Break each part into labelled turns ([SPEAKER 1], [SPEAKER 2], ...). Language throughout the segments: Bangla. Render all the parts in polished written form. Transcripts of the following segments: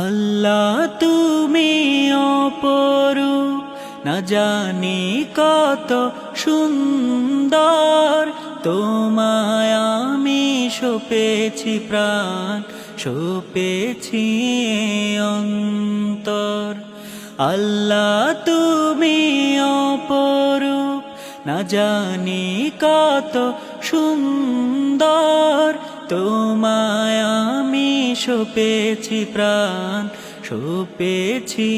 [SPEAKER 1] আল্লাহ তুমি অপরূপ, না জানি কত সুন্দর। তোমায় আমি সপেছি প্রাণ, সপেছি অন্তর। আল্লাহ তুমি অপরূপ, না জানি কত সুন্দর। তোমায় আমি সপেছি প্রাণ, সপেছি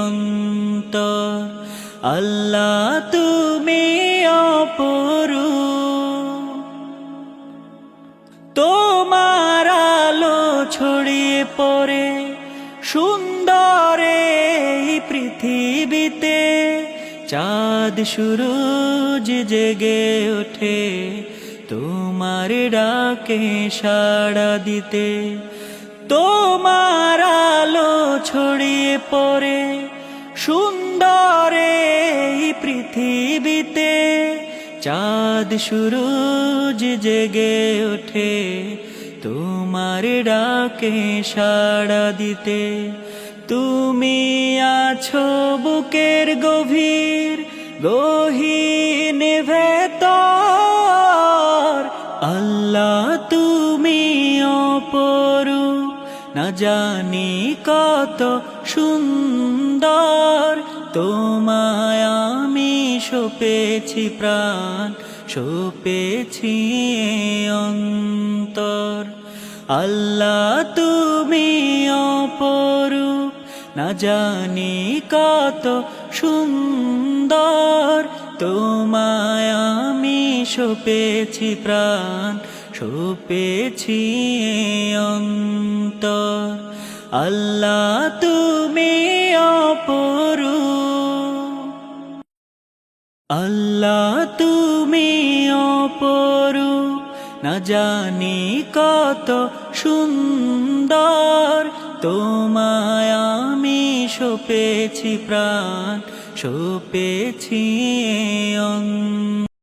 [SPEAKER 1] অন্তর। আল্লাহ তুমি অপরূপ, তোমার আলো ছড়িয়ে পড়ে সুন্দর এই পৃথিবীতে। চাঁদ সূরজ জেগে ওঠে তোমার ডাকে সাড়া দিতে। তোমার আলো ছড়িয়ে পড়ে সুন্দর এই পৃথিবীতে। চাঁদ সূরজ জেগে ওঠে তোমার ডাকে সাড়া দিতে। তুমি আছো বুকের গভীর গহীন ভেতর। আল্লাহ তুমি অপরূপ, না জানি কত সুন্দর। তোমায় আমি সপেছি প্রাণ, সপেছি অন্তর। আল্লাহ তুমি অপরূপ, না জানি কত সুন্দর। তোমায় আমি সপেছি প্রাণ, সপেছি অন্তর। আল্লাহ তুমি অপরূপ, আল্লাহ তুমি অপরূপ, না জানি কত সুন্দর। তোমায় আমি সপেছি প্রাণ, সপেছি অন্তর।